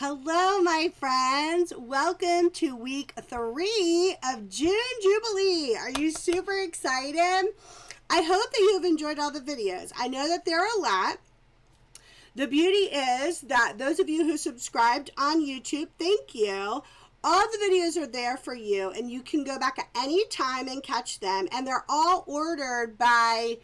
Hello, my friends. Welcome to week 3 of June Jubilee. Are you super excited? I hope that you have enjoyed all the videos. I know that there are a lot. The beauty is that those of you who subscribed on YouTube, thank you. All the videos are there for you, and you can go back at any time and catch them. And they're all ordered by,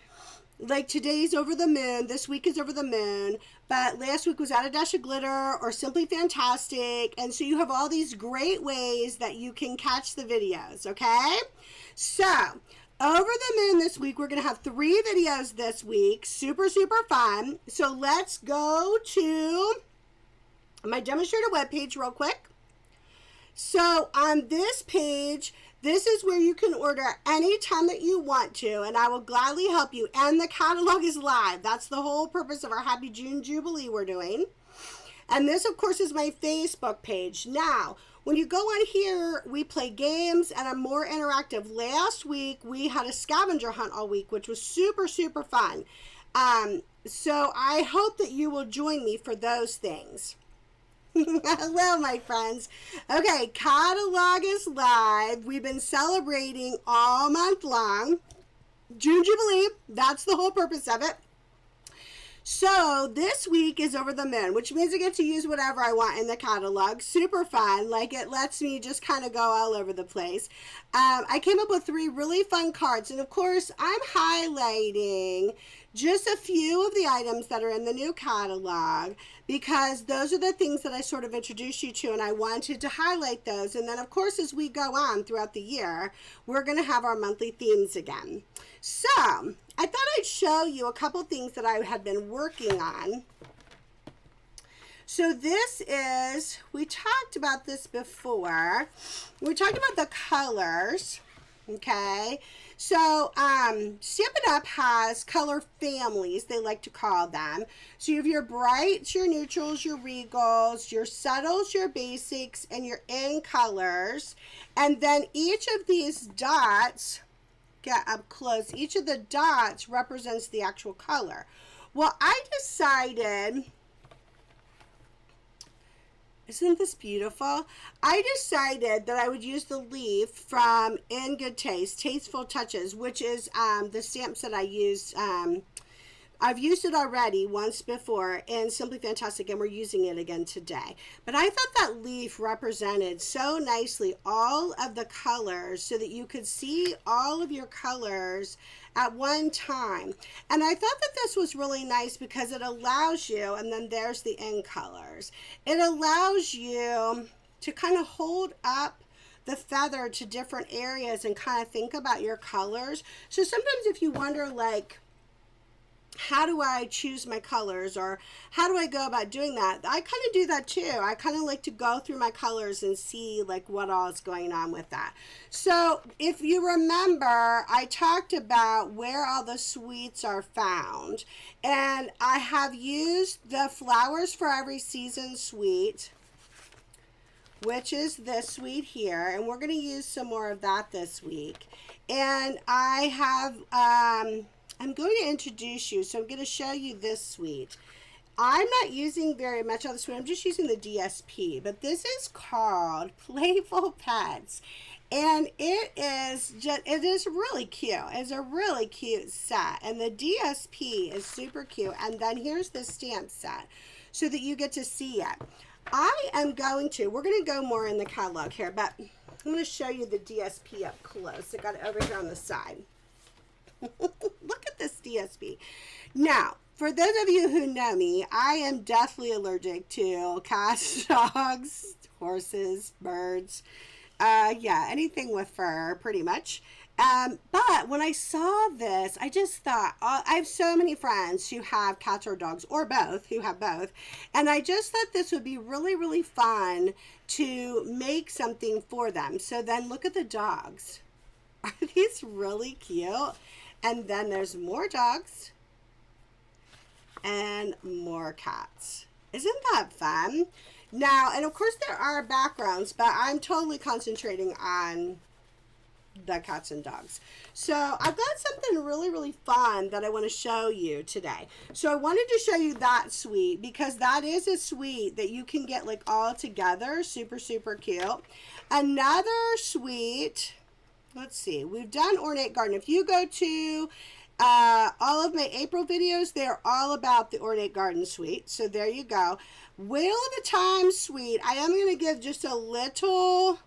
like, today's Over the Moon, this week is Over the Moon, but last week was Add a Dash of Glitter or Simply Fantastic. And so you have all these great ways that you can catch the videos, okay? So Over the Moon this week, we're going to have 3 videos this week. Super, super fun. So let's go to my demonstrator webpage real quick. So on this page, this is where you can order anytime that you want to, and I will gladly help you. And the catalog is live. That's the whole purpose of our Happy June Jubilee we're doing. And this, of course, is my Facebook page. Now, when you go on here, we play games and are more interactive. Last week, we had a scavenger hunt all week, which was super, super fun. So I hope that you will join me for those things. Hello, my friends. Okay, catalog is live. We've been celebrating all month long. June Jubilee, that's the whole purpose of it. So this week is Over the Moon, which means I get to use whatever I want in the catalog. Super fun. Like, it lets me just kind of go all over the place. I came up with 3 really fun cards. And of course, I'm highlighting just a few of the items that are in the new catalog, because those are the things that I sort of introduced you to, and I wanted to highlight those. And then, of course, as we go on throughout the year, we're going to have our monthly themes again. So I thought I'd show you a couple things that I had been working on. So this is, we talked about this before. We talked about the colors, okay? So Stampin' Up! Has color families, they like to call them. So you have your brights, your neutrals, your regals, your subtles, your basics, and your in colors. And then each of these dots, get up close, each of the dots represents the actual color. Well, I decided, isn't this beautiful? I decided that I would use the leaf from In Good Taste, Tasteful Touches, which is the stamp set I used. I've used it already once before in Simply Fantastic, and we're using it again today. But I thought that leaf represented so nicely all of the colors so that you could see all of your colors at one time. And I thought that this was really nice because it allows you, and then there's the in colors, it allows you to kind of hold up the feather to different areas and kind of think about your colors. So sometimes if you wonder, like, how do I choose my colors, or how do I go about doing that? I kind of do that too. I kind of like to go through my colors and see, like, what all is going on with that. So if you remember, I talked about where all the sweets are found, and I have used the Flowers for Every Season suite, which is this suite here, and we're going to use some more of that this week. And I have I'm going to introduce you, so I'm going to show you this suite. I'm not using very much of the suite, I'm just using the DSP, but this is called Playful Pets, and it is really cute. It's a really cute set, and the DSP is super cute. And then here's the stamp set so that you get to see it. We're going to go more in the catalog here, but I'm going to show you the DSP up close. I got it over here on the side. Look at this DSP. Now, for those of you who know me, I am deathly allergic to cats, dogs, horses, birds. Yeah, anything with fur, pretty much. But when I saw this, I just thought, I have so many friends who have cats or dogs, or both, who have both. And I just thought this would be really, really fun to make something for them. So then look at the dogs. Are these really cute? And then there's more dogs and more cats. Isn't that fun? Now, and of course there are backgrounds, but I'm totally concentrating on the cats and dogs. So I've got something really, really fun that I want to show you today. So I wanted to show you that suite because that is a suite that you can get like all together. Super, super cute. Another suite, let's see, we've done Ornate Garden. If you go to all of my April videos, they're all about the Ornate Garden suite. So there you go. Wheel of a Time suite. I am going to give just a little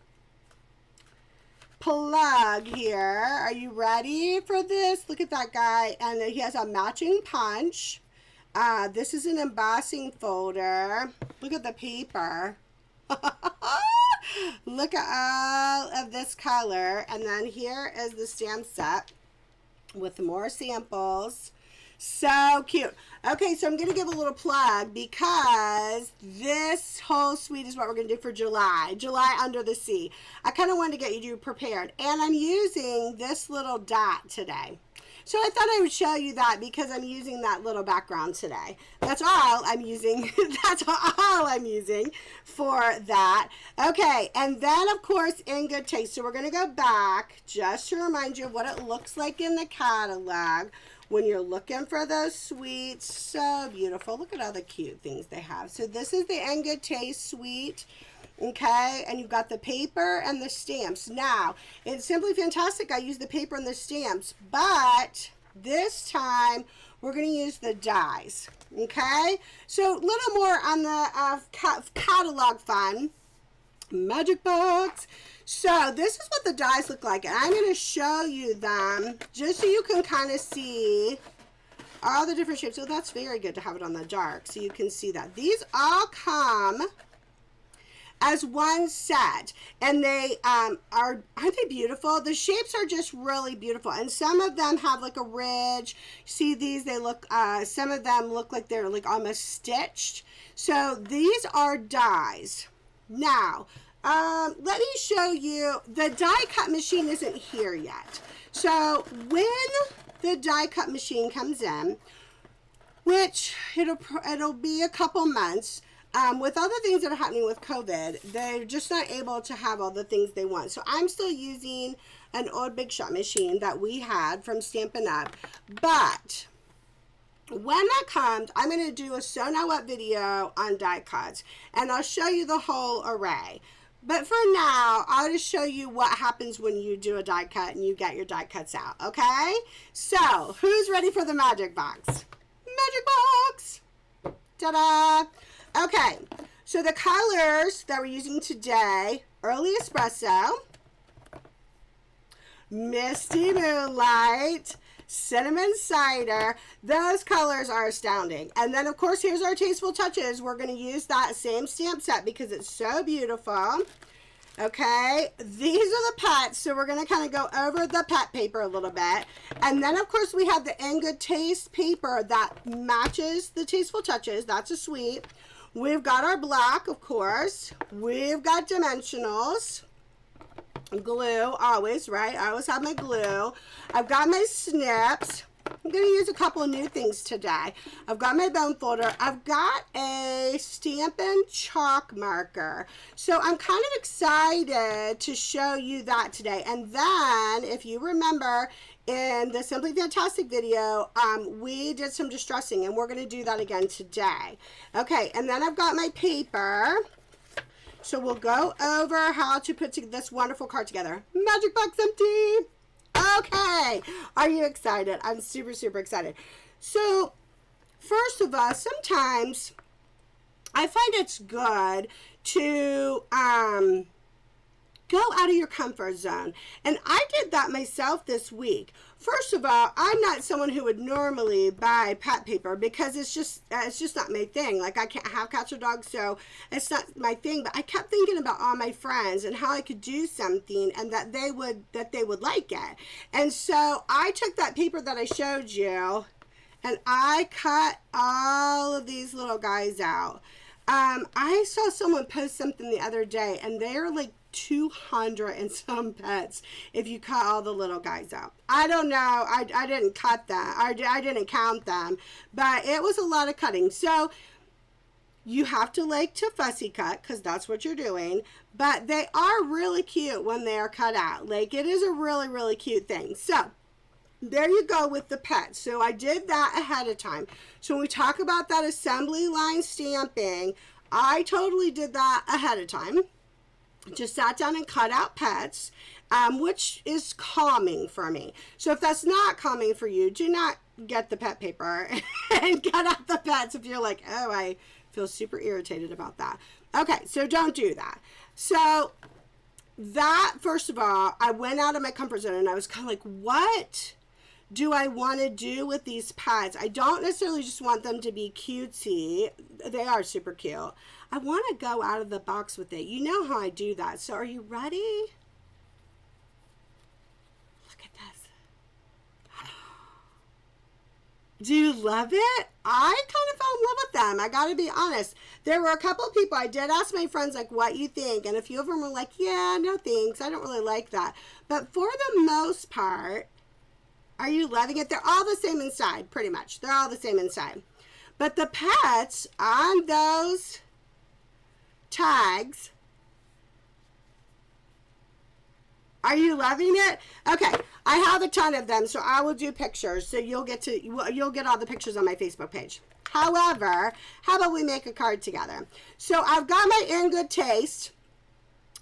plug here. Are you ready for this? Look at that guy, and he has a matching punch. This is an embossing folder. Look at the paper. Look at all of this color, and then here is the stamp set with more samples. So cute. Okay, so I'm going to give a little plug because this whole suite is what we're going to do for July. July Under the Sea. I kind of wanted to get you prepared. And I'm using this little dot today. So I thought I would show you that because I'm using that little background today. That's all I'm using. That's all I'm using for that. Okay, and then of course In Good Taste. So we're going to go back just to remind you of what it looks like in the catalog when you're looking for those suites. So beautiful. Look at all the cute things they have. So this is the In Good Taste suite. Okay, and you've got the paper and the stamps. Now, it's Simply Fantastic. I use the paper and the stamps, but this time we're going to use the dies. Okay, so a little more on the catalog fun. Magic box. So this is what the dies look like, and I'm going to show you them just so you can kind of see all the different shapes. So that's very good to have it on the dark so you can see that. These all come as one set, and they aren't they beautiful? The shapes are just really beautiful, and some of them have like a ridge. See these? They look some of them look like they're like almost stitched. So these are dies. Now let me show you. The die cut machine isn't here yet, so when the die cut machine comes in, which it'll be a couple months, with all the things that are happening with COVID, they're just not able to have all the things they want. So I'm still using an old Big Shot machine that we had from Stampin' Up. But when that comes, I'm going to do a Sew Now What video on die cuts, and I'll show you the whole array. But for now, I'll just show you what happens when you do a die cut and you get your die cuts out, okay? So, who's ready for the magic box? Magic box! Ta-da! Okay, so the colors that we're using today: Early Espresso, Misty Moonlight, Cinnamon Cider. Those colors are astounding. And then, of course, here's our Tasteful Touches. We're going to use that same stamp set because it's so beautiful. Okay, these are the pets, so we're going to kind of go over the pet paper a little bit. And then, of course, we have the In Good Taste paper that matches the Tasteful Touches. That's a suite. We've got our black, of course. We've got dimensionals. Glue, always, right? I always have my glue. I've got my snips. I'm going to use a couple of new things today. I've got my bone folder. I've got a Stampin' chalk marker. So I'm kind of excited to show you that today. And then, if you remember, in the Simply Fantastic video, we did some distressing, and we're going to do that again today. Okay, and then I've got my paper. So we'll go over how to put this wonderful card together. Magic box empty. Okay, are you excited? I'm super, super excited. So, first of all, sometimes I find it's good to go out of your comfort zone. And I did that myself this week. First of all, I'm not someone who would normally buy pet paper because it's just not my thing. Like, I can't have cats or dogs, so it's not my thing. But I kept thinking about all my friends and how I could do something and that they would like it. And so I took that paper that I showed you and I cut all of these little guys out. I saw someone post something the other day, and they're like 200 and some pets if you cut all the little guys out. I don't know. I didn't cut that. I didn't count them, but it was a lot of cutting. So You have to like to fussy cut because that's what you're doing, but they are really cute when they are cut out. Like, it is a really, really cute thing. So there you go with the pets. So I did that ahead of time. So when we talk about that assembly line stamping, I totally did that ahead of time. Just sat down and cut out pets, which is calming for me. So if that's not calming for you, do not get the pet paper and cut out the pets if you're like, oh, I feel super irritated about that. Okay, so don't do that. So that, first of all, I went out of my comfort zone and I was kind of like, what do I want to do with these pets? I don't necessarily just want them to be cutesy. They are super cute. I want to go out of the box with it. You know how I do that. So are you ready? Look at this. Do you love it? I kind of fell in love with them. I got to be honest. There were a couple of people, I did ask my friends, like, what you think? And a few of them were like, yeah, no thanks. I don't really like that. But for the most part, are you loving it? They're all the same inside, pretty much. They're all the same inside. But the pets on those tags, are you loving it? Okay, I have a ton of them, so I will do pictures. So you'll get all the pictures on my Facebook page. However, how about we make a card together? So I've got my In Good Taste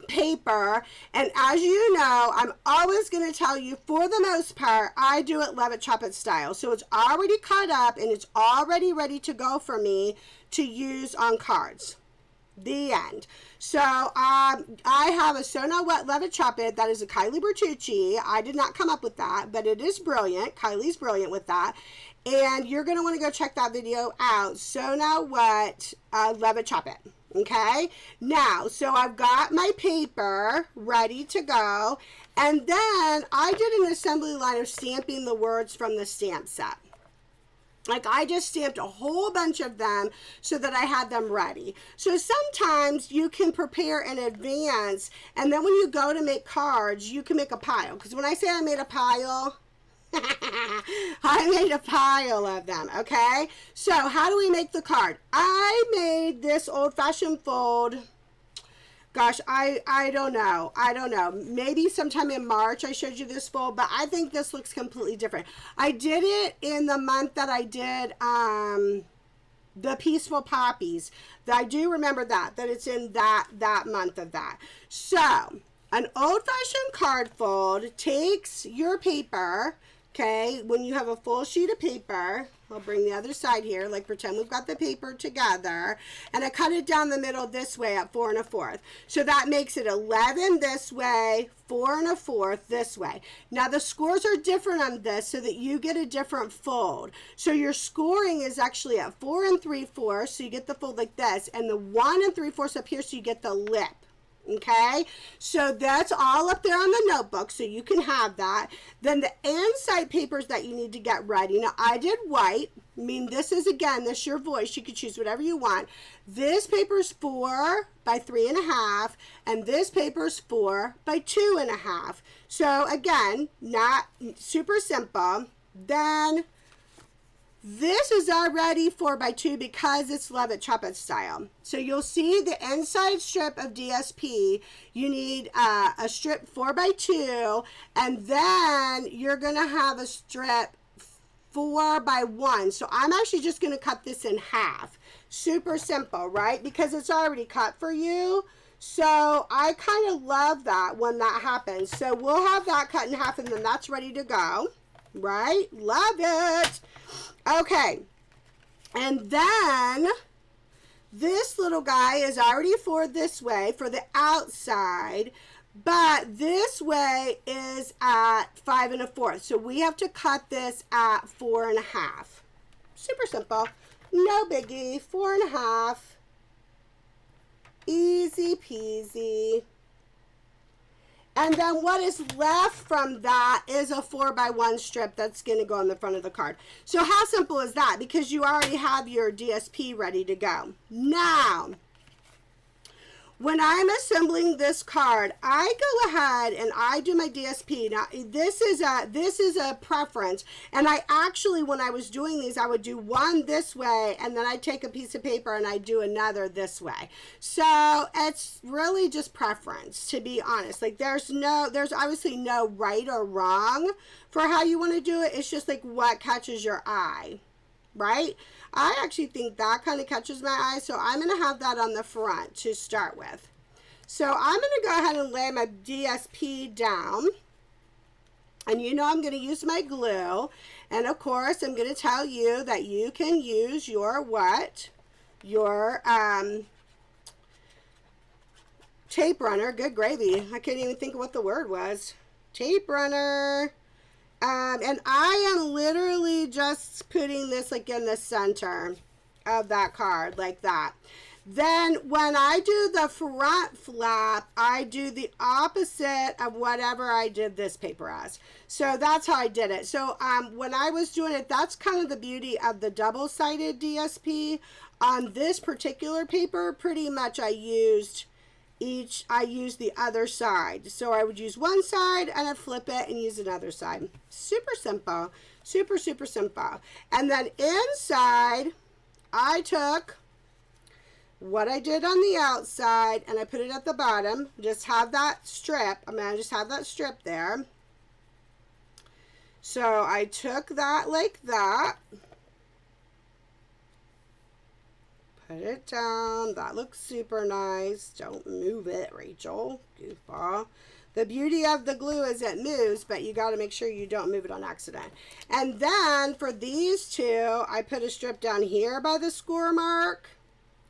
paper, and as you know, I'm always going to tell you, for the most part, I do it Love It, Chop It style. So it's already cut up and it's already ready to go for me to use on cards. The end. So I have a So Now What Love It, Chop It. That is a Kylie Bertucci. I did not come up with that, but it is brilliant. Kylie's brilliant with that. And you're going to want to go check that video out. So Now What Love It, Chop It. Okay, now, so I've got my paper ready to go, and then I did an assembly line of stamping the words from the stamp set. Like, I just stamped a whole bunch of them so that I had them ready. So sometimes you can prepare in advance, and then when you go to make cards, you can make a pile. Because when I say I made a pile, I made a pile of them, okay? So how do we make the card? I made this old-fashioned fold. Gosh, I don't know. I don't know. Maybe sometime in March I showed you this fold, but I think this looks completely different. I did it in the month that I did the Peaceful Poppies. I do remember that it's in that month of that. So an old-fashioned card fold takes your paper. Okay, when you have a full sheet of paper, I'll bring the other side here, like pretend we've got the paper together, and I cut it down the middle this way at 4 1/4. So that makes it 11 this way, 4 1/4 this way. Now the scores are different on this so that you get a different fold. So your scoring is actually at 4 3/4, so you get the fold like this, and the 1 3/4 up here, so you get the lip. Okay, so that's all up there on the notebook, so you can have that. Then the inside papers that you need to get ready. Now, I did white. I mean, this is, again, this is your voice. You can choose whatever you want. This paper is 4 by 3 1/2, and this paper is 4 by 2 1/2. So, again, not super simple. Then this is already 4 by 2 because it's Love It, Chop It style. So you'll see the inside strip of DSP. You need a strip 4 by 2, and then you're going to have a strip 4 by 1. So I'm actually just going to cut this in half. Super simple, right? Because it's already cut for you. So I kind of love that when that happens. So we'll have that cut in half, and then that's ready to go. Right? Love it. Okay. And then this little guy is already for this way, for the outside, but this way is at 5 1/4. So we have to cut this at 4 1/2. Super simple. No biggie. 4 1/2. Easy peasy. And then what is left from that is a 4 by 1 strip that's going to go on the front of the card. So how simple is that? Because you already have your DSP ready to go. Now, when I'm assembling this card, I go ahead and I do my DSP. Now, this is a preference, and I actually, when I was doing these, I would do one this way, and then I take a piece of paper and I do another this way. So it's really just preference, to be honest. Like there's obviously no right or wrong for how you want to do it. It's just like what catches your eye, right? I actually think that kind of catches my eye, so I'm going to have that on the front to start with. So I'm going to go ahead and lay my DSP down, and you know I'm going to use my glue, and of course I'm going to tell you that you can use your tape runner. Good gravy. I couldn't even think of what the word was. Tape runner. And I am literally just putting this like in the center of that card, like that. Then when I do the front flap, I do the opposite of whatever I did this paper as. So that's how I did it. So when I was doing it, that's kind of the beauty of the double-sided DSP. On this particular paper, pretty much I used the other side. So I would use one side and I'd flip it and use another side. Super simple. Super, super simple. And then inside, I took what I did on the outside and I put it at the bottom. Just have that strip. I just have that strip there. So I took that like that. Put it down. That looks super nice. Don't move it, Rachel. Goofball. The beauty of the glue is it moves, but you got to make sure you don't move it on accident. And then for these two, I put a strip down here by the score mark.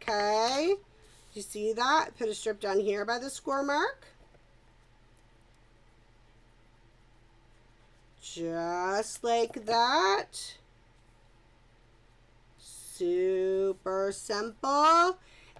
Okay. You see that? Put a strip down here by the score mark. Just like that. Super simple.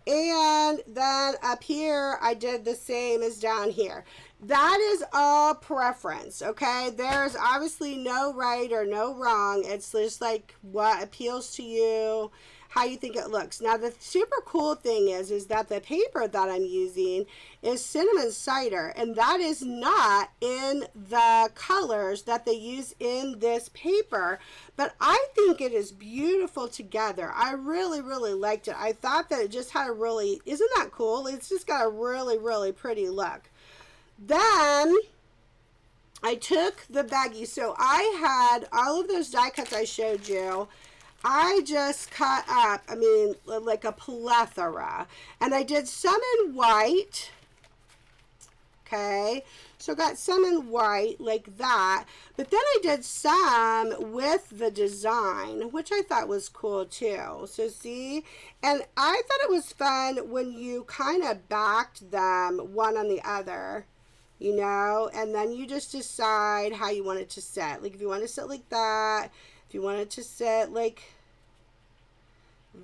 And then up here I did the same as down here. That is all preference, okay? There's obviously no right or no wrong. It's just like what appeals to you, how you think it looks. Now the super cool thing is that the paper that I'm using is cinnamon cider, and that is not in the colors that they use in this paper, but I think it is beautiful together. I really, really liked it. I thought that it just had a really, isn't that cool? It's just got a really, really pretty look. Then I took the baggie. So I had all of those die cuts I showed you. I just cut up, like a plethora. And I did some in white. Okay. So got some in white like that. But then I did some with the design, which I thought was cool too. So see? And I thought it was fun when you kind of backed them one on the other, you know? And then you just decide how you want it to sit. Like if you want to sit like that, if you want it to sit like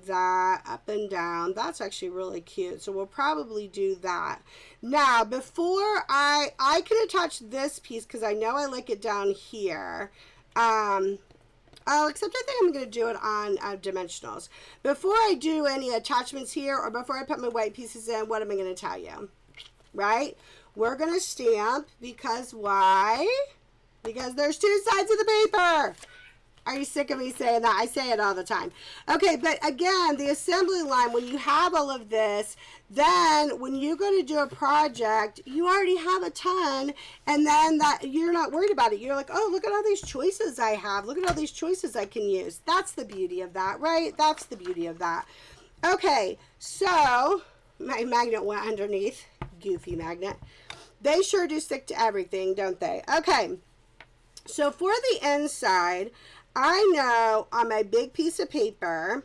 that, up and down, that's actually really cute. So we'll probably do that. Now before I can attach this piece because I know I like it down here. Except I think I'm going to do it on dimensionals. Before I do any attachments here or before I put my white pieces in, what am I going to tell you? Right? We're going to stamp because why? Because there's two sides of the paper. Are you sick of me saying that? I say it all the time. Okay, but again, the assembly line, when you have all of this, then when you go to do a project, you already have a ton, and then that you're not worried about it. You're like, oh, look at all these choices I have. Look at all these choices I can use. That's the beauty of that, right? That's the beauty of that. Okay, so my magnet went underneath. Goofy magnet. They sure do stick to everything, don't they? Okay, so for the inside, I know on my big piece of paper,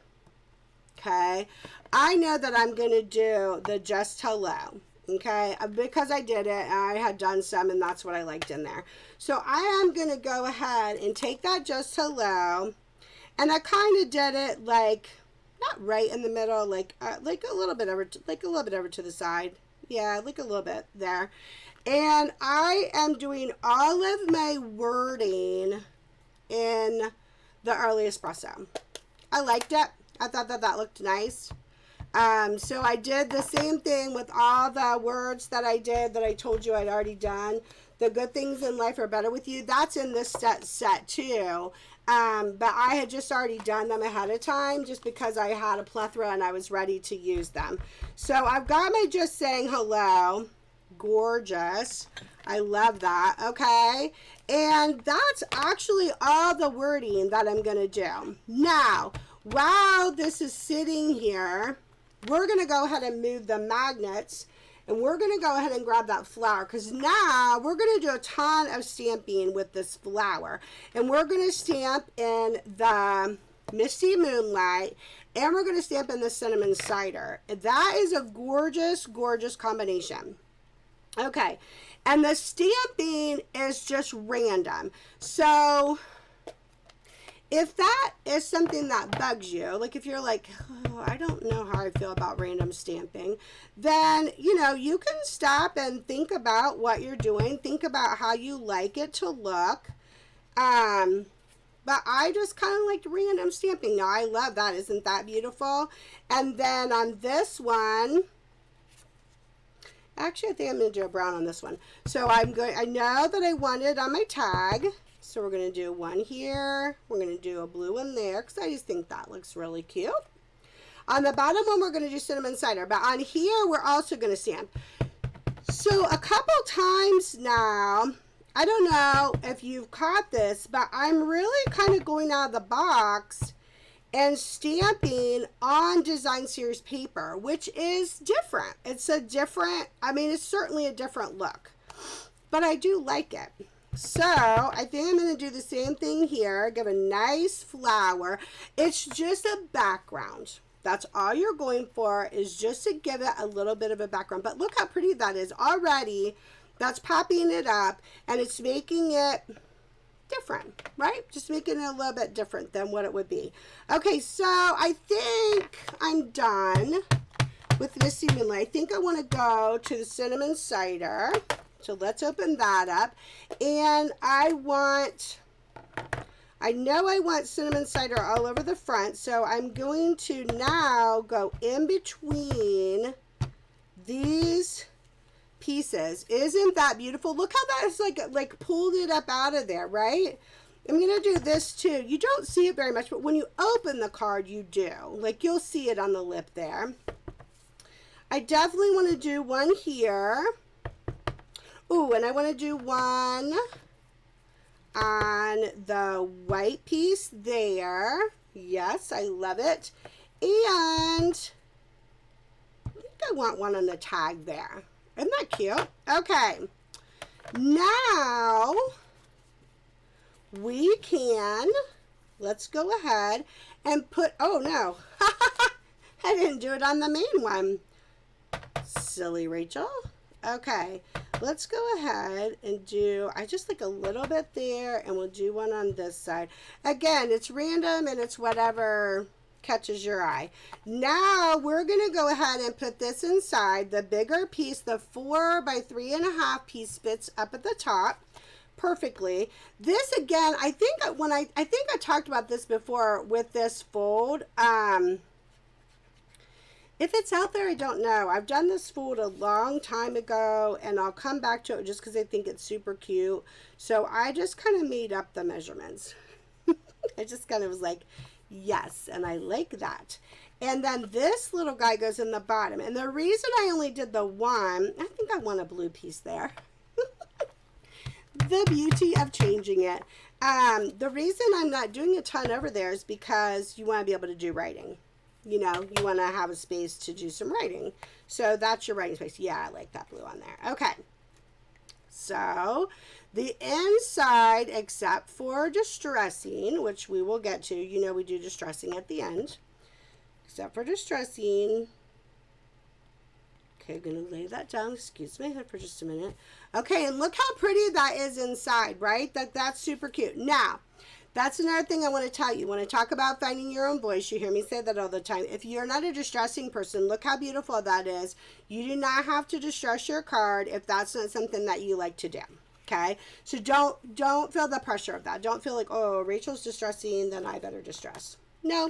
okay, I know that I'm going to do the just hello, okay, because I did it and I had done some and that's what I liked in there. So I am going to go ahead and take that just hello, and I kind of did it like, not right in the middle, like a little bit over, to the side. Yeah, like a little bit there. And I am doing all of my wording in the early espresso. I liked it. I thought that looked nice. So I did the same thing with all the words that I did that I told you I'd already done. The good things in life are better with you. That's in this set too. But I had just already done them ahead of time just because I had a plethora and I was ready to use them. So I've got my just saying hello. Gorgeous. I love that. Okay. And that's actually all the wording that I'm going to do. Now, while this is sitting here, we're going to go ahead and move the magnets, and we're going to go ahead and grab that flower, because now we're going to do a ton of stamping with this flower. And we're going to stamp in the Misty Moonlight, and we're going to stamp in the Cinnamon Cider. That is a gorgeous, gorgeous combination. Okay, and the stamping is just random. So if that is something that bugs you, like if you're like, oh, I don't know how I feel about random stamping, then, you know, you can stop and think about what you're doing. Think about how you like it to look. But I just kind of liked random stamping. Now, I love that. Isn't that beautiful? And then on this one, actually, I think I'm going to do a brown on this one. So I know that I want it on my tag. So we're going to do one here. We're going to do a blue one there because I just think that looks really cute. On the bottom one, we're going to do Cinnamon Cider. But on here, we're also going to stamp. So a couple times now, I don't know if you've caught this, but I'm really kind of going out of the box and stamping on Design Series paper, which is different. It's a different, I mean, it's certainly a different look, but I do like it. So I think I'm going to do the same thing here. Give a nice flower. It's just a background. That's all you're going for, is just to give it a little bit of a background. But look how pretty that is already. That's popping it up, and it's making it different, right? Just making it a little bit different than what it would be. Okay, so I think I'm done with Misty Moonlight. I think I want to go to the Cinnamon Cider. So let's open that up. And I know I want Cinnamon Cider all over the front. So I'm going to now go in between these pieces. Isn't that beautiful? Look how that is like pulled it up out of there, right? I'm going to do this too. You don't see it very much, but when you open the card, you do. Like, you'll see it on the lip there. I definitely want to do one here. Ooh, and I want to do one on the white piece there. Yes, I love it. And I think I want one on the tag there. Isn't that cute? Okay. Now we can, let's go ahead and put, oh no, I didn't do it on the main one. Silly Rachel. Okay, let's go ahead and do, I just like a little bit there, and we'll do one on this side. Again, it's random and it's whatever catches your eye. Now we're going to go ahead and put this inside. The bigger piece, the 4 by 3.5 piece, fits up at the top perfectly. This again, I think when I think I talked about this before with this fold. If it's out there, I don't know. I've done this fold a long time ago, and I'll come back to it just because I think it's super cute. So I just kind of made up the measurements. I just kind of was like, yes, and I like that. And then this little guy goes in the bottom. And the reason I only did the one, I think I want a blue piece there. The beauty of changing it. The reason I'm not doing a ton over there is because you want to be able to do writing. You know, you want to have a space to do some writing. So that's your writing space. Yeah, I like that blue on there. Okay. So the inside, except for distressing, which we will get to, you know, we do distressing at the end. Except for distressing. Okay, I'm going to lay that down. Excuse my head for just a minute. Okay, and look how pretty that is inside, right? That's super cute. Now, that's another thing I want to tell you. When I talk about finding your own voice, you hear me say that all the time. If you're not a distressing person, look how beautiful that is. You do not have to distress your card if that's not something that you like to do. Okay? So don't feel the pressure of that. Don't feel like, oh, Rachel's distressing, then I better distress. No.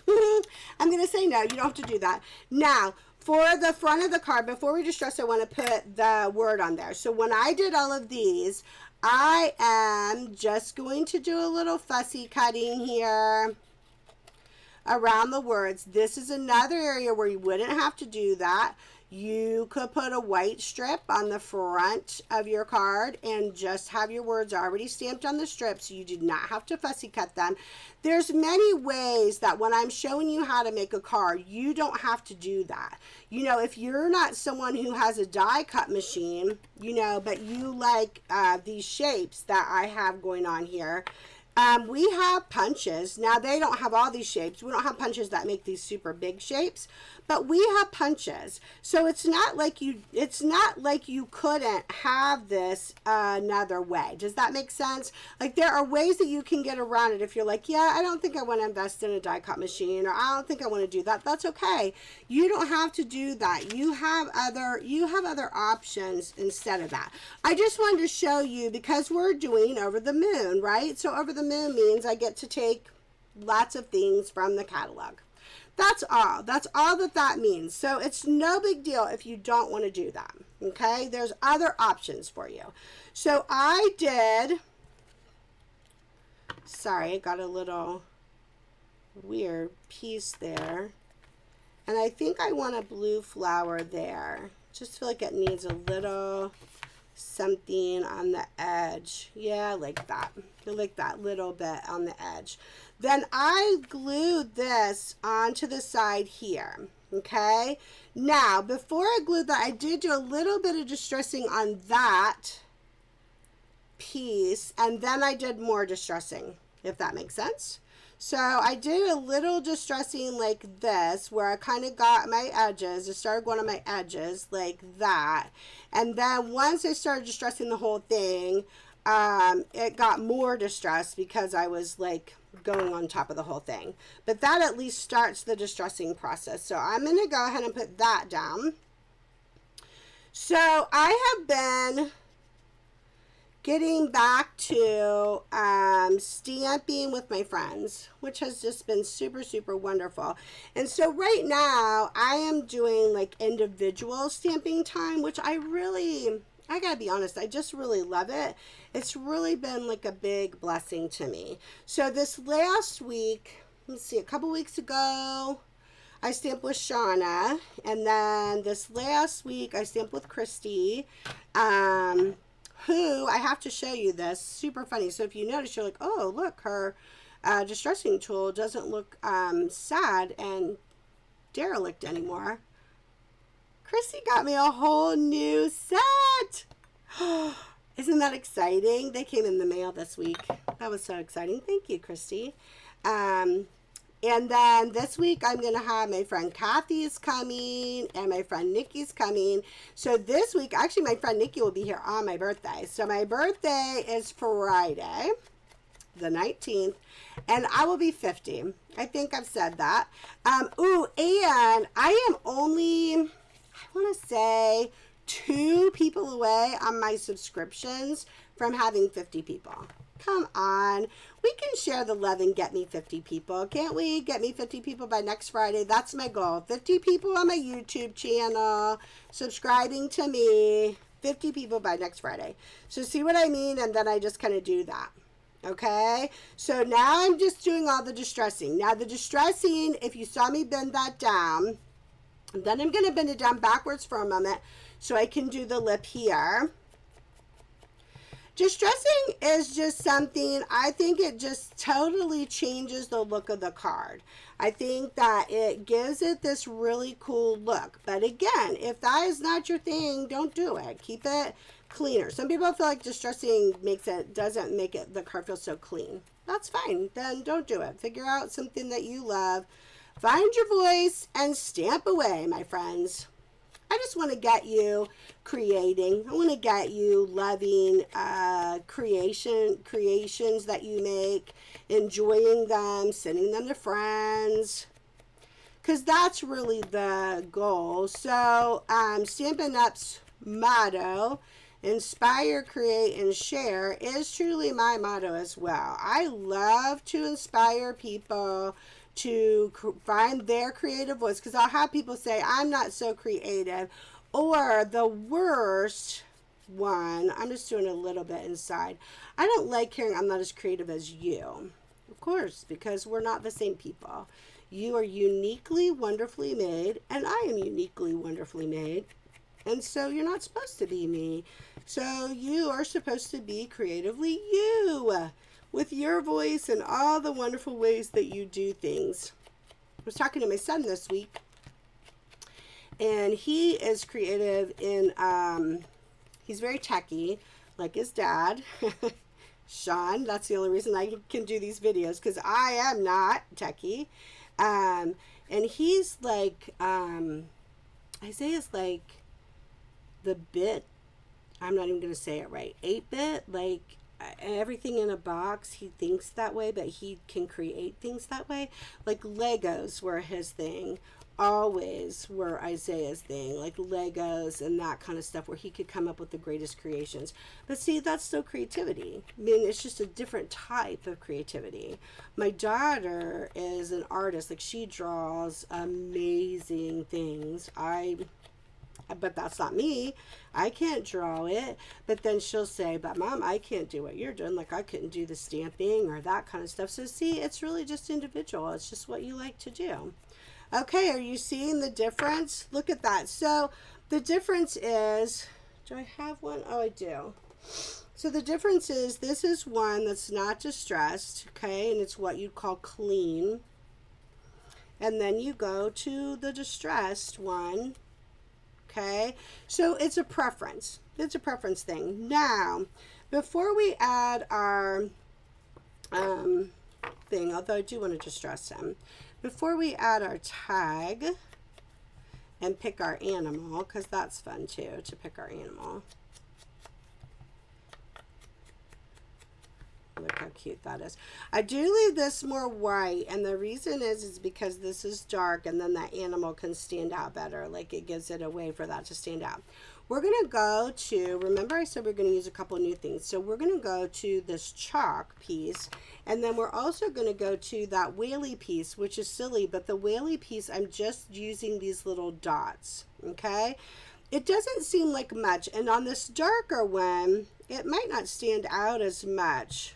I I'm going to say no, you don't have to do that. Now, for the front of the card, before we distress, I want to put the word on there. So when I did all of these, I am just going to do a little fussy cutting here around the words. This is another area where you wouldn't have to do that. You could put a white strip on the front of your card and just have your words already stamped on the strip, so you do not have to fussy cut them. There's many ways that when I'm showing you how to make a card, you don't have to do that. You know, if you're not someone who has a die cut machine, you know, but you like these shapes that I have going on here, we have punches. Now, they don't have all these shapes. We don't have punches that make these super big shapes, but we have punches. So it's not like you couldn't have this another way. Does that make sense? Like, there are ways that you can get around it if you're like, yeah, I don't think I want to invest in a die cut machine, or I don't think I want to do that. That's okay. You don't have to do that. You have other options instead of that. I just wanted to show you, because we're doing over the moon, right? So over the moon means I get to take lots of things from the catalog. That's all. That's all that means. So it's no big deal if you don't want to do that. Okay? There's other options for you. So I did, sorry, I got a little weird piece there. And I think I want a blue flower there. Just feel like it needs a little something on the edge. Yeah, I like that. I like that little bit on the edge. Then I glued this onto the side here. Okay. Now, before I glued that, I did do a little bit of distressing on that piece, and then I did more distressing, if that makes sense. So I did a little distressing like this, where I kind of got my edges. I started going on my edges like that. And then once I started distressing the whole thing, it got more distressed because I was like going on top of the whole thing. But that at least starts the distressing process. So I'm going to go ahead and put that down. So I have been getting back to stamping with my friends, which has just been super, super wonderful. And so right now I am doing like individual stamping time, which I gotta be honest, I just really love it. It's really been like a big blessing to me. So this last week, let's see, a couple weeks ago, I stamped with Shauna, and then this last week I stamped with Christy, who, I have to show you this, super funny. So if you notice, you're like, oh, look, her distressing tool doesn't look sad and derelict anymore. Christy got me a whole new set. Isn't that exciting? They came in the mail this week. That was so exciting. Thank you, Christy. And then this week I'm going to have my friend Kathy's coming and my friend Nikki's coming. So this week, actually my friend Nikki will be here on my birthday. So my birthday is Friday, the 19th, and I will be 50. I think I've said that. Ooh, and I am only, I want to say 2 people away on my subscriptions from having 50 people. Come on. We can share the love and get me 50 people. Can't we? Get me 50 people by next Friday. That's my goal. 50 people on my YouTube channel, subscribing to me. 50 people by next Friday. So see what I mean? And then I just kind of do that. Okay? So now I'm just doing all the distressing. Now the distressing, if you saw me bend that down, then I'm going to bend it down backwards for a moment so I can do the lip here. Distressing is just something, I think it just totally changes the look of the card. I think that it gives it this really cool look. But again, if that is not your thing, don't do it. Keep it cleaner. Some people feel like distressing doesn't make it the card feel so clean. That's fine. Then don't do it. Figure out something that you love. Find your voice and stamp away, my friends. I just want to get you creating. I want to get you loving creations that you make, enjoying them, sending them to friends, because that's really the goal. So Stampin' Up's motto, inspire, create, and share, is truly my motto as well. I love to inspire people to find their creative voice, because I'll have people say I'm not so creative, or the worst one, I'm just doing a little bit inside, I don't like hearing I'm not as creative as you. Of course, because we're not the same people. You are uniquely wonderfully made, and I am uniquely wonderfully made, and so you're not supposed to be me. So you are supposed to be creatively you, with your voice and all the wonderful ways that you do things. I was talking to my son this week, and he is creative in, he's very techy, like his dad, Sean. That's the only reason I can do these videos, because I am not techy. And he's like, Isaiah's like the bit, I'm not even going to say it right, 8-bit, like everything in a box. He thinks that way, but he can create things that way. Like Legos were his thing, always were Isaiah's thing, like Legos and that kind of stuff, where he could come up with the greatest creations. But see, that's still creativity. I mean, it's just a different type of creativity. My daughter is an artist, like she draws amazing things. But that's not me. I can't draw it. But then she'll say, but Mom, I can't do what you're doing. Like I couldn't do the stamping or that kind of stuff. So see, it's really just individual. It's just what you like to do. Okay, are you seeing the difference? Look at that. So the difference is, do I have one? Oh, I do. So the difference is, this is one that's not distressed, okay, and it's what you'd call clean. And then you go to the distressed one, okay? So it's a preference. It's a preference thing. Now, before we add our thing, although I do want to distress him, before we add our tag and pick our animal, because that's fun too, to pick our animal. Look how cute that is. I do leave this more white, and the reason is because this is dark, and then that animal can stand out better. Like it gives it a way for that to stand out. We're going to go to, remember I said we're going to use a couple new things. So we're going to go to this chalk piece, and then we're also going to go to that whaley piece, which is silly, but the whaley piece, I'm just using these little dots, okay? It doesn't seem like much, and on this darker one, it might not stand out as much.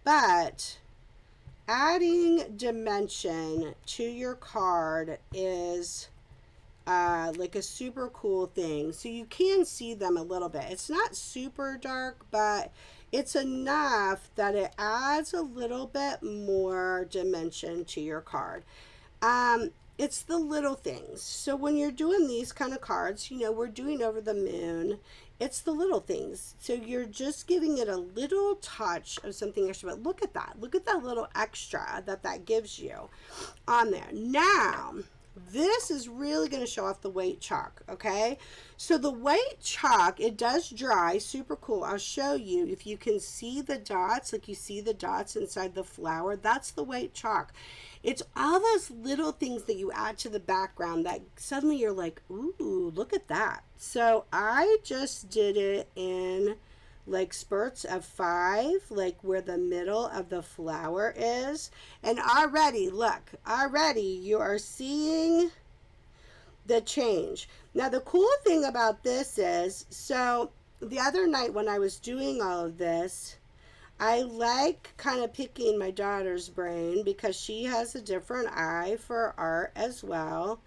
But adding dimension to your card is like a super cool thing. So you can see them a little bit. It's not super dark, but it's enough that it adds a little bit more dimension to your card. It's the little things. So when you're doing these kind of cards, you know, we're doing over the moon. It's the little things. So you're just giving it a little touch of something extra. But look at that. Look at that little extra that gives you on there. Now, this is really going to show off the white chalk, okay? So the white chalk, it does dry, super cool. I'll show you if you can see the dots, like you see the dots inside the flower. That's the white chalk. It's all those little things that you add to the background that suddenly you're like, ooh, look at that. So I just did it in like spurts of 5, like where the middle of the flower is. And already, look, already you are seeing the change. Now the cool thing about this is, so the other night when I was doing all of this, I like kind of picking my daughter's brain because she has a different eye for art as well.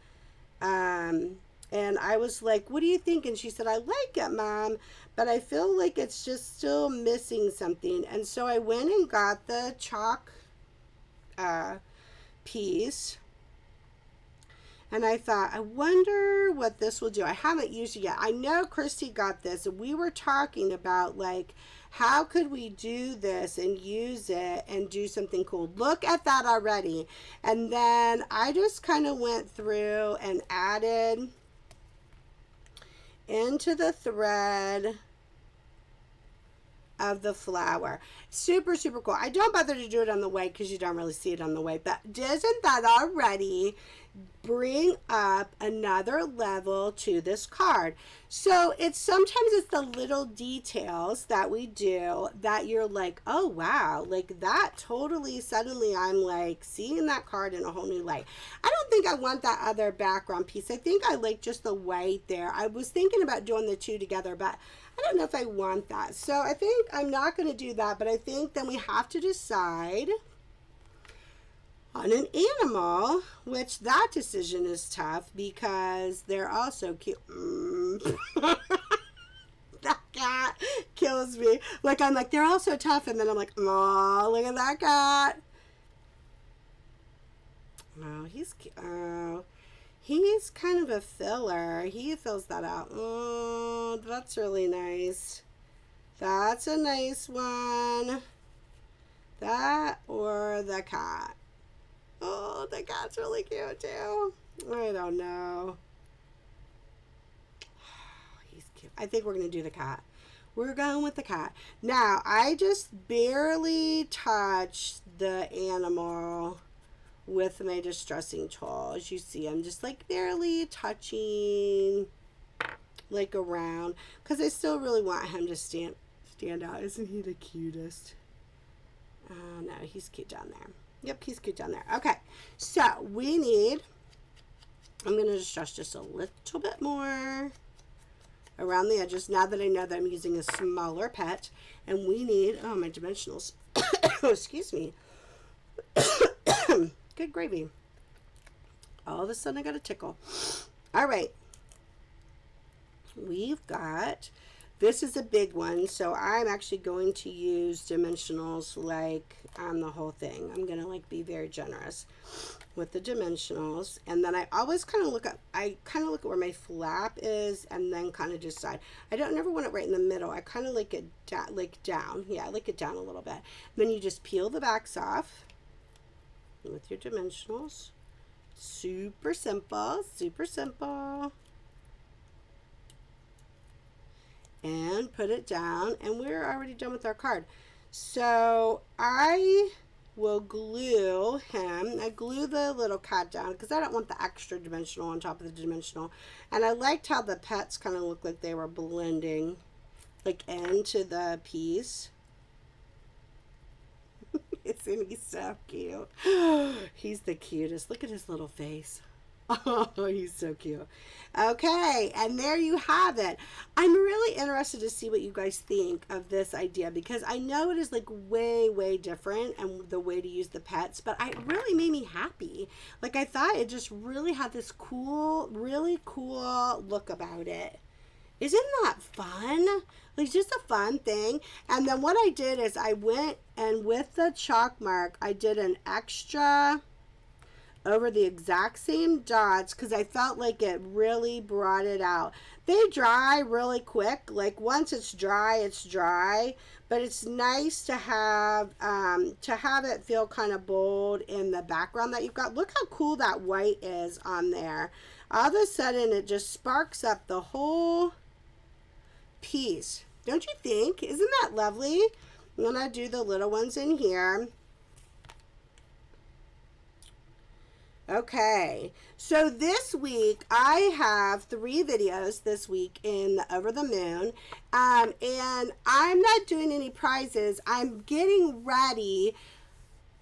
And I was like, what do you think? And she said, I like it, Mom, but I feel like it's just still missing something. And so I went and got the chalk piece. And I thought, I wonder what this will do. I haven't used it yet. I know Christy got this, and we were talking about, like, how could we do this and use it and do something cool? Look at that already. And then I just kind of went through and added into the thread of the flower. Super, super cool. I don't bother to do it on the way because you don't really see it on the way, but doesn't that already bring up another level to this card? So it's sometimes it's the little details that we do that you're like, oh wow, like that totally, suddenly I'm like seeing that card in a whole new light. I don't think I want that other background piece. I think I like just the white there. I was thinking about doing the two together, but I don't know if I want that. So I think I'm not going to do that, but I think then we have to decide on an animal, which that decision is tough because they're also cute. That cat kills me. Like, I'm like, they're all so tough, and then I'm like, oh, look at that cat. Oh, he's cute. Oh, he's kind of a filler. He fills that out. Oh, that's really nice. That's a nice one. That or the cat. Oh, the cat's really cute too. I don't know. He's cute. I think we're going to do the cat. We're going with the cat. Now, I just barely touched the animal with my distressing tool. As you see, I'm just like barely touching like around because I still really want him to stand out. Isn't he the cutest? Oh, no, he's cute down there. Yep, he's cute down there. Okay, so we need, I'm going to distress just a little bit more around the edges now that I know that I'm using a smaller pet. And we need, oh, my dimensionals. Excuse me. Good gravy. All of a sudden I got a tickle. All right. We've got, this is a big one, so I'm actually going to use dimensionals like on the whole thing. I'm going to like be very generous with the dimensionals. And then I always kind of look at, where my flap is and then kind of decide. I don't never want it right in the middle. I kind of like it down. Yeah, I like it down a little bit. Then you just peel the backs off with your dimensionals. Super simple, super simple. And put it down, and we're already done with our card. So I will glue him. I glue the little cat down because I don't want the extra dimensional on top of the dimensional. And I liked how the pets kind of looked like they were blending like into the piece. Isn't he so cute? He's the cutest. Look at his little face. Oh, he's so cute. Okay, and there you have it. I'm really interested to see what you guys think of this idea because I know it is like way different and the way to use the pets, but it really made me happy. Like I thought it just really had this cool, really cool look about it. Isn't that fun? Like just a fun thing. And then what I did is I went and with the chalk mark, I did an extra over the exact same dots because I felt like it really brought it out. They dry really quick. Like once it's dry, but it's nice to have it feel kind of bold in the background that you've got. Look how cool that white is on there. All of a sudden it just sparks up the whole piece. Don't you think? Isn't that lovely? I'm gonna do the little ones in here. Okay, so this week I have 3 videos this week in the Over the Moon, and I'm not doing any prizes. I'm getting ready.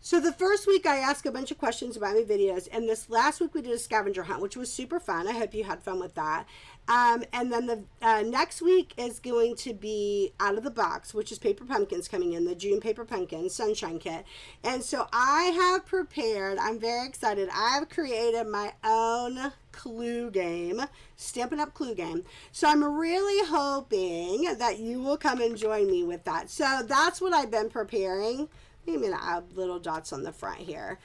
So the first week I asked a bunch of questions about my videos, and this last week we did a scavenger hunt, which was super fun. I hope you had fun with that. And then the next week is going to be Out of the Box, which is Paper Pumpkins coming in, the June Paper Pumpkin Sunshine Kit. And so I have prepared, I'm very excited, I've created my own clue game, Stampin' Up! Clue game. So I'm really hoping that you will come and join me with that. So that's what I've been preparing. I'm going to add little dots on the front here.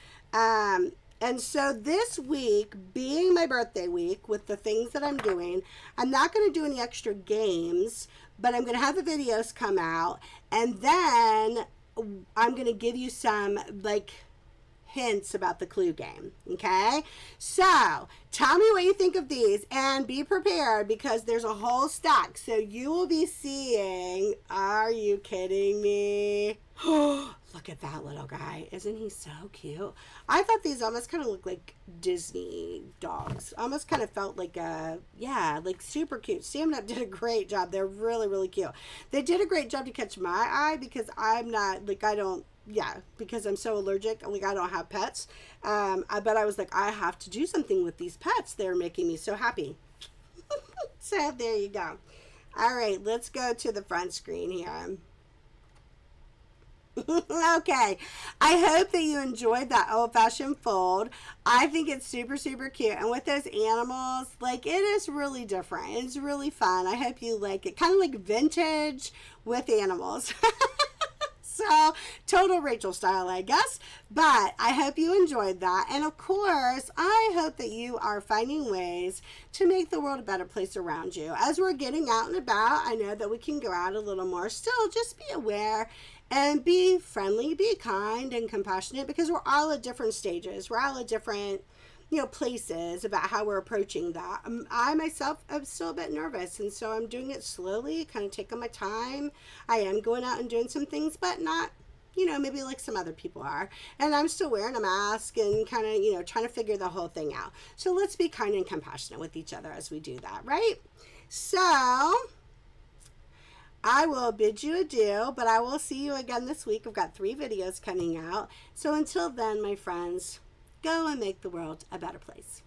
And so this week, being my birthday week with the things that I'm doing, I'm not going to do any extra games, but I'm going to have the videos come out. And then I'm going to give you some like hints about the clue game. Okay. So tell me what you think of these and be prepared because there's a whole stack. So you will be seeing, are you kidding me? Oh, look at that little guy. Isn't he so cute? I thought these almost kind of looked like Disney dogs. Almost kind of felt like yeah, like super cute. Stampin' did a great job. They're really, really cute. They did a great job to catch my eye because I'm not, like, I don't, yeah, because I'm so allergic. Like, I don't have pets. But I was like, I have to do something with these pets. They're making me so happy. So there you go. All right, let's go to the front screen here. Okay, I hope that you enjoyed that old-fashioned fold. I think it's super, super cute. And with those animals, like, it is really different. It's really fun. I hope you like it. Kind of like vintage with animals. So, total Rachel style, I guess. But I hope you enjoyed that. And of course, I hope that you are finding ways to make the world a better place around you. As we're getting out and about, I know that we can go out a little more. Still, just be aware and be friendly, be kind and compassionate, because we're all at different stages. We're all at different, places about how we're approaching that. I myself am still a bit nervous, and so I'm doing it slowly, kind of taking my time. I am going out and doing some things, but not, maybe like some other people are. And I'm still wearing a mask and kind of, trying to figure the whole thing out. So let's be kind and compassionate with each other as we do that, right? So I will bid you adieu, but I will see you again this week. I've got 3 videos coming out. So until then, my friends, go and make the world a better place.